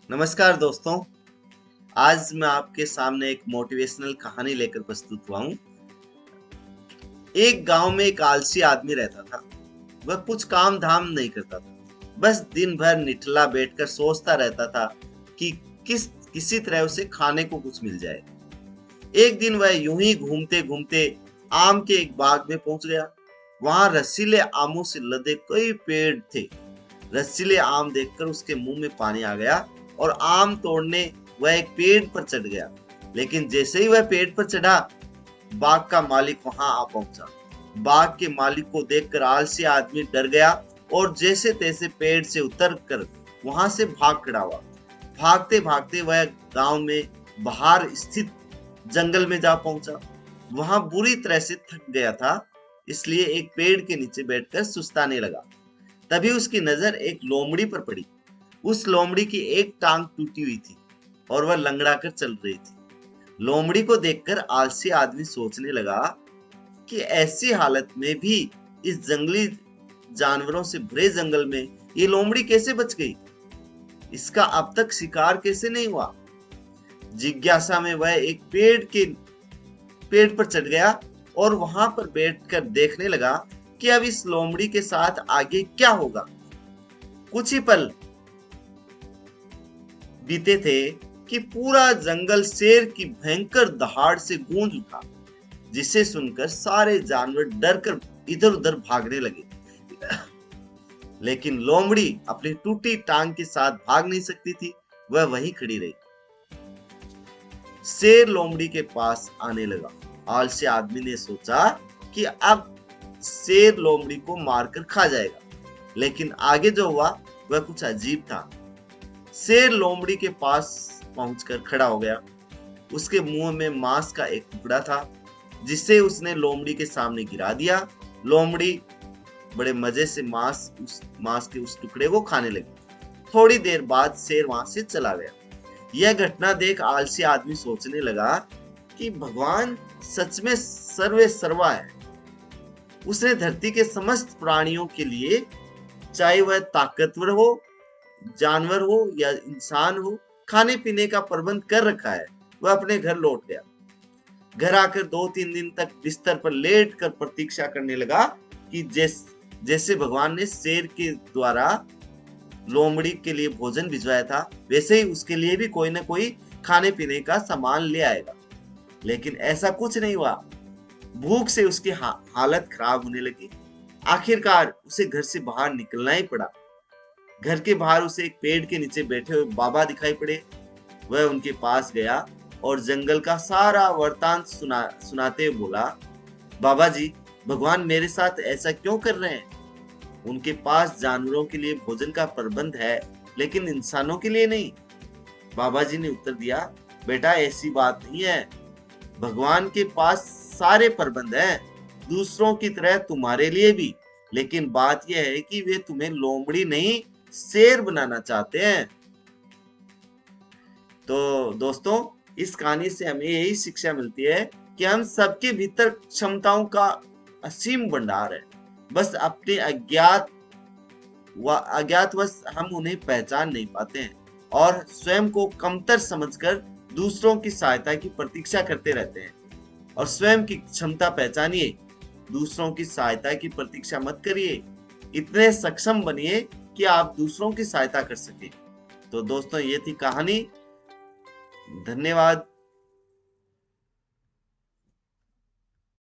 नमस्कार दोस्तों। आज मैं आपके सामने एक मोटिवेशनल कहानी लेकर प्रस्तुत हुआ हूँ। एक गांव में एक आलसी आदमी रहता था। वह कुछ काम धाम नहीं करता था, बस दिन भर निठल्ला बैठकर सोचता रहता था कि किसी तरह उसे खाने को कुछ मिल जाए। एक दिन वह यूं ही घूमते घूमते आम के एक बाग में पहुंच गया। वहां रसीले आमों से लदे कई पेड़ थे। रसीले आम देखकर उसके मुंह में पानी आ गया और आम तोड़ने वह एक पेड़ पर चढ़ गया। लेकिन जैसे ही वह पेड़ पर चढ़ा, बाग का मालिक वहां आ पहुंचा। बाग के मालिक को देखकर आलसी आदमी डर गया और जैसे तैसे पेड़ से उतर कर वहां से भाग खड़ा हुआ। भागते भागते वह गांव में बाहर स्थित जंगल में जा पहुंचा। वहां बुरी तरह से थक गया था, इसलिए एक पेड़ के नीचे बैठकर सुस्ताने लगा। तभी उसकी नजर एक लोमड़ी पर पड़ी। उस लोमड़ी की एक टांग टूटी हुई थी और वह लंगड़ा कर चल रही थी। लोमड़ी को देखकर आलसी आदमी सोचने लगा कि ऐसी हालत में भी इस जंगली जानवरों से भरे जंगल में ये लोमड़ी कैसे बच गई? इसका अब तक शिकार कैसे नहीं हुआ? जिज्ञासा में वह एक पेड़ पर चढ़ गया और वहां पर बैठकर देखने लगा कि अब इस लोमड़ी के साथ आगे क्या होगा। कुछ ही पल बीते थे कि पूरा जंगल शेर की भयंकर दहाड़ से गूंज उठा, जिसे सुनकर सारे जानवर डरकर इधर उधर भागने लगे। लेकिन लोमड़ी अपनी टूटी टांग के साथ भाग नहीं सकती थी, वह वहीं खड़ी रही। शेर लोमड़ी के पास आने लगा। आलसी आदमी ने सोचा कि अब शेर लोमड़ी को मारकर खा जाएगा, लेकिन आगे जो हुआ वह कुछ अजीब था। शेर लोमड़ी के पास पहुंचकर खड़ा हो गया। उसके मुंह में मांस का एक टुकड़ा था, जिसे उसने लोमड़ी के सामने गिरा दिया। लोमड़ी बड़े मजे से मांस के उस टुकड़े को खाने लगी। थोड़ी देर बाद शेर वहां से चला गया। यह घटना देख आलसी आदमी सोचने लगा कि भगवान सच में सर्वे सर्वा है। उसने धरती के समस्त प्राणियों के लिए, चाहे वह ताकतवर हो, जानवर हो या इंसान हो, खाने पीने का प्रबंध कर रखा है। वह अपने घर लौट गया। घर आकर 2-3 दिन तक बिस्तर पर लेटकर प्रतीक्षा करने लगा कि जैसे भगवान ने शेर के द्वारा लोमड़ी के लिए भोजन भिजवाया था, वैसे ही उसके लिए भी कोई ना कोई खाने पीने का सामान ले आएगा। लेकिन ऐसा कुछ नहीं हुआ। भूख से उसकी हालत खराब होने लगी। आखिरकार उसे घर से बाहर निकलना ही पड़ा। घर के बाहर उसे एक पेड़ के नीचे बैठे हुए बाबा दिखाई पड़े। वह उनके पास गया और जंगल का सारा वृतांत सुनाते हुए बोला, बाबा जी, भगवान मेरे साथ ऐसा क्यों कर रहे हैं? उनके पास जानवरों के लिए भोजन का प्रबंध है, लेकिन इंसानों के लिए नहीं। बाबा जी ने उत्तर दिया, बेटा ऐसी बात नहीं है। भगवान के पास सारे प्रबंध हैं, दूसरों की तरह तुम्हारे लिए भी। लेकिन बात यह है कि वे तुम्हें लोमड़ी नहीं, शेर बनाना चाहते हैं। तो दोस्तों, इस कहानी से हमें यही शिक्षा मिलती है कि हम सबके भीतर क्षमताओं का असीम भंडार है। बस अपने अज्ञातवश हम उन्हें पहचान नहीं पाते हैं और स्वयं को कमतर समझकर दूसरों की सहायता की प्रतीक्षा करते रहते हैं। और स्वयं की क्षमता पहचानिए, दूसरों की सहायता की प्रतीक्षा मत करिए। इतने सक्षम बनिए कि आप दूसरों की सहायता कर सकें। तो दोस्तों, ये थी कहानी। धन्यवाद।